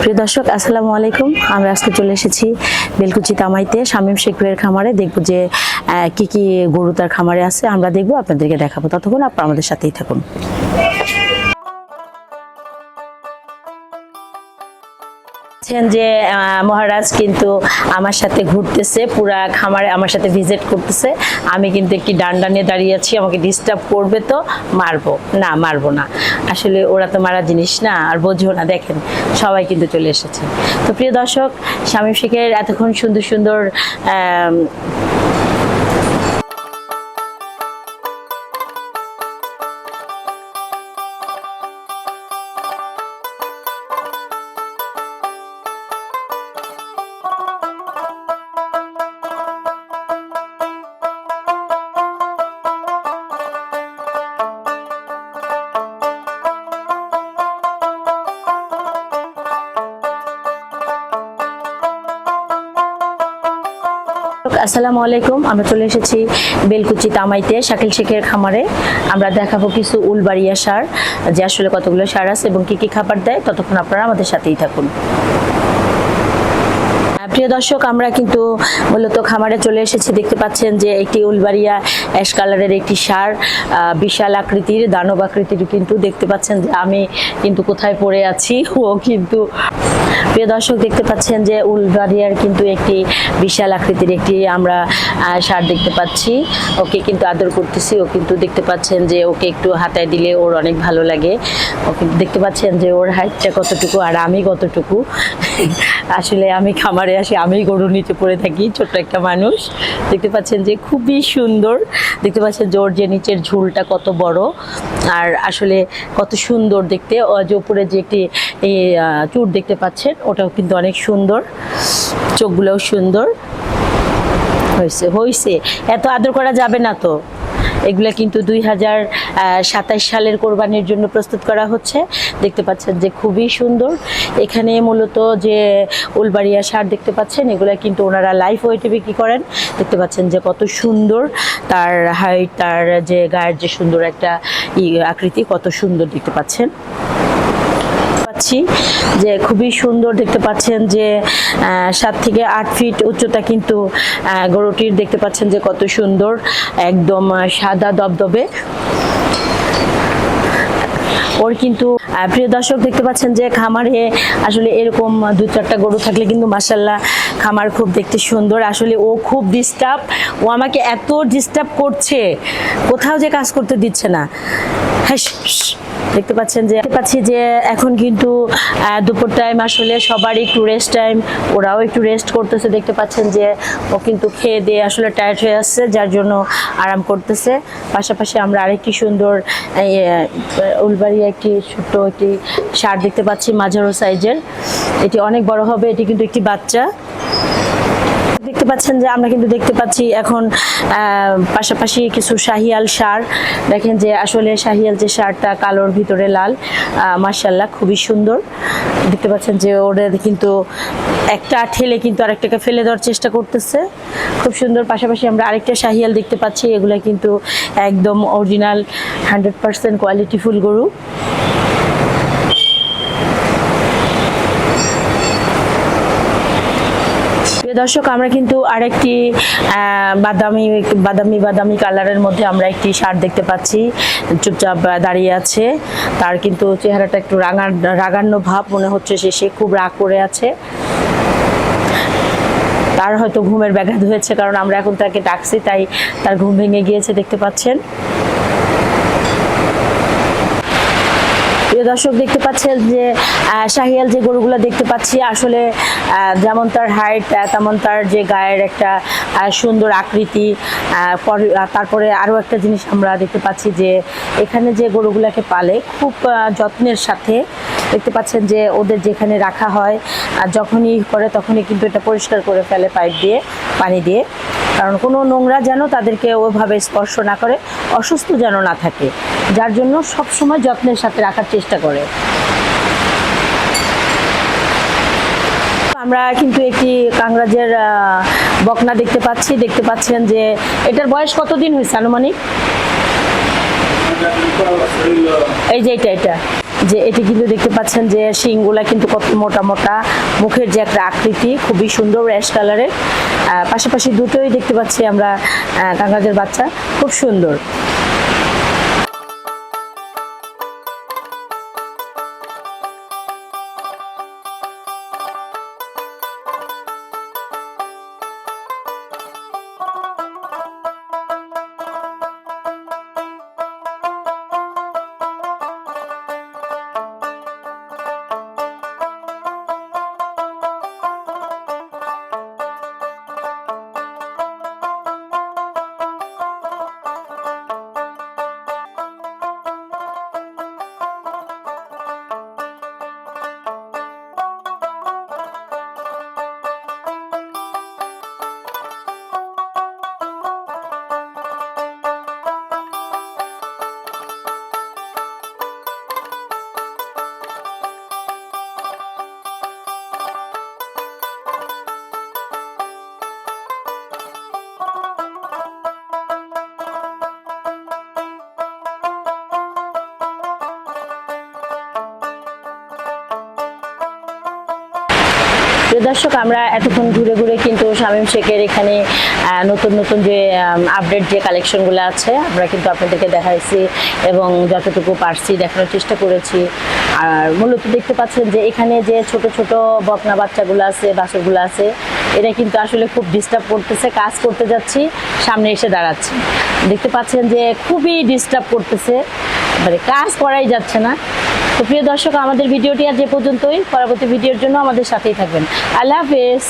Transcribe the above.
প্রিয় দর্শক আসসালামু আলাইকুম। আমরা আজকে চলে এসেছি বেলকুচি তামাইতে শামীম শেখ ভাইয়ের খামারে। দেখব যে কি কি গরু তার খামারে আছে, আমরা দেখব, আপনাদেরকে দেখাবো। ততক্ষণ আপনারা আমাদের সাথেই থাকুন। যে মহারাজ কিন্তু আমার সাথে ঘুরতেছে, পুরা খামারে আমার সাথে ভিজিট করতেছে। আমি কিন্তু একটি ডান্ডা নিয়ে দাঁড়িয়ে আছি, আমাকে ডিস্টার্ব করবে তো মারবো না। আসলে ওরা তো মারা জিনিস না, আর বোঝো না। দেখেন সবাই কিন্তু চলে এসেছে। তো প্রিয় দর্শক, শামীম শেখের এতক্ষণ সুন্দর সুন্দর আসসালামু আলাইকুম। আমরা চলে এসেছি বেলকুচি তামাইতে শাকিল শেখের খামারে। আমরা দেখাবো কিছু উলবাড়িয়া সার, যে আসলে কতগুলো সার আছে এবং কি কি খাবার দেয়। ততক্ষণ আপনারা আমাদের সাথেই থাকুন। প্রিয় দর্শক, আমরা কিন্তু মূলত খামারে চলে এসেছি। দেখতে পাচ্ছেন যে একটি উলবাড়িয়া অ্যাশ কালারের একটি সার, বিশাল আকৃতির, দানব আকৃতির। কিন্তু দেখতে পাচ্ছেন যে আমি কিন্তু কোথায় পড়ে আছি, ও কিন্তু। প্রিয় দর্শক, দেখতে পাচ্ছেন যে উলবাড়িয়ার কিন্তু একটি বিশাল আকৃতির একটি আমরা সার দেখতে পাচ্ছি। ওকে কিন্তু আদর করতেছি। ও কিন্তু দেখতে পাচ্ছেন যে ওকে একটু হাতায় দিলে ওর অনেক ভালো লাগে। ও কিন্তু দেখতে পাচ্ছেন যে ওর হাইটটা কতটুকু আর আমি কতটুকু। আসলে আমি খামারে আসি, আমি গরুর নিচে পড়ে থাকি, ছোট্ট একটা মানুষ। দেখতে পাচ্ছেন যে খুবই সুন্দর। দেখতে পাচ্ছেন যে ওর যে নিচের ঝুলটা কত বড়, আর আসলে কত সুন্দর দেখতে। যে উপরে যে একটি চুট দেখতে পাচ্ছেন, ওটাও কিন্তু অনেক সুন্দর, চোখগুলোও সুন্দর হয়েছে। এত আদর করা যাবে না তো। এগুলা কিন্তু 2027 সালের কোরবানির জন্য প্রস্তুত করা হচ্ছে। দেখতে পাচ্ছেন যে খুবই সুন্দর। এখানে মূলত যে উলবাড়িয়া সার দেখতে পাচ্ছেন, এগুলা কিন্তু ওনারা লাইফ ওয়েটে বিক্রি করেন। দেখতে পাচ্ছেন যে কত সুন্দর তার হাইট, তার যে গায়ের যে সুন্দর একটা আকৃতি, কত সুন্দর দেখতে পাচ্ছেন। যে খুবই সুন্দর দেখতে পাচ্ছেন যে 7 থেকে 8 ফিট উচ্চতা কিন্তু গরুটির। দেখতে পাচ্ছেন যে কত সুন্দর, একদম সাদা দবদবে ওর কিন্তু। প্রিয় দর্শক, দেখতে পাচ্ছেন যে খামারে আসলে এরকম 2-4টা গরু থাকলে কিন্তু মাশাআল্লাহ খামার খুব দেখতে সুন্দর। আসলে ও খুব ডিস্টার্ব, ও আমাকে এত ডিস্টার্ব করছে, কোথাও যে কাজ করতে দিচ্ছে না। হ্যাঁ, দেখতে পাচ্ছি যে এখন কিন্তু দুপুর টাইম, আসলে সবারই একটু রেস্ট টাইম, ওরাও একটু রেস্ট করতেছে। দেখতে পাচ্ছেন যে ও কিন্তু খেয়ে দিয়ে আসলে টায়ার্ড হয়ে আসছে, যার জন্য আরাম করতেছে। পাশাপাশি আমরা আরেকটি সুন্দর উলবাড়িয়া একটি ছোট্ট একটি ষাঁড় দেখতে পাচ্ছি, মাঝারো সাইজের। এটি অনেক বড় হবে। এটি কিন্তু একটি বাচ্চা। দেখতে পাচ্ছেন যে আমরা কিন্তু দেখতে পাচ্ছি এখন পাশাপাশি কিছু শাহিয়াল সার। দেখেন যে আসলে শাহিয়াল যে সারটা কালোর ভিতরে লাল, মাশাআল্লাহ খুবই সুন্দর। দেখতে পাচ্ছেন যে ওরা কিন্তু একটা ঠেলে কিন্তু আরেকটাকে ফেলে দেওয়ার চেষ্টা করতেছে, খুব সুন্দর। পাশাপাশি আমরা আরেকটা শাহিয়াল দেখতে পাচ্ছি। এগুলা কিন্তু একদম অরিজিনাল 100% কোয়ালিটিফুল গরু। দর্শক, আমরা কিন্তু আরেকটি বাদামি কালারের মধ্যে আমরা একটি ষাঁড় দেখতে পাচ্ছি, চুপচাপ দাঁড়িয়ে আছে। তার কিন্তু চেহারাটা একটু রাগান্ন ভাব, মনে হচ্ছে সে খুব রাগ করে আছে। তার হয়তো ঘুমের ব্যাঘাত হয়েছে, কারণ আমরা এখন তাকে ডাকছি, তাই তার ঘুম ভেঙে গিয়েছে। দেখতে পাচ্ছেন প্রিয় দর্শক, দেখতে পাচ্ছেন যে শাহিয়াল যে গরুগুলো দেখতে পাচ্ছি, আসলে যেমন তার হাইট, তেমন তার যে গায়ের একটা সুন্দর আকৃতি। তারপরে আরও একটা জিনিস আমরা দেখতে পাচ্ছি যে এখানে যে গরুগুলাকে পালে খুব যত্নের সাথে। দেখতে পাচ্ছেন যে ওদের যেখানে রাখা হয়, যখনই করে তখনই কিন্তু এটা পরিষ্কার করে ফেলে পাইপ দিয়ে, পানি দিয়ে। কারণ কোনো নোংরা যেন তাদেরকে ওইভাবে স্পর্শ না করে, অসুস্থ যেন না থাকে, যার জন্য সবসময় যত্নের সাথে রাখার চেষ্টা করে। আমরা কিন্তু একটি কাংরাজের বকনা দেখতে পাচ্ছেন যে এটার বয়স কতদিন হয়েছে আনুমানিক? এই যে এটা যে এটি কিন্তু দেখতে পাচ্ছেন যে শিংগুলা কিন্তু কত মোটা মোটা, মুখের যে একটা আকৃতি খুবই সুন্দর র্যাশ কালারের। পাশাপাশি দুটোই দেখতে পাচ্ছি আমরা কাঙ্গাজের বাচ্চা, খুব সুন্দর। দর্শক, আমরা এতক্ষণ ঘুরে ঘুরে কিন্তু শামীম শেখের এখানে নতুন নতুন যে আপডেট যে কালেকশনগুলো আছে আমরা কিন্তু আপনাদেরকে দেখাইছি এবং যতটুকু পারছি দেখানোর চেষ্টা করেছি। আর মূলত দেখতে পাচ্ছেন যে এখানে যে ছোট ছোট বকনা বাচ্চাগুলো আছে, বাছুরগুলো আছে, এটা কিন্তু আসলে খুব ডিস্টার্ব করতেছে। কাজ করতে যাচ্ছি, সামনে এসে দাঁড়াচ্ছি, দেখতে পাচ্ছেন যে খুবই ডিস্টার্ব করতেছে, মানে কাজ করাই যাচ্ছে না। তো প্রিয় দর্শক, আমাদের ভিডিওটি আজ এ পর্যন্তই। পরবর্তী ভিডিওর জন্য আমাদের সাথেই থাকবেন। আল্লাহ হাফেজ।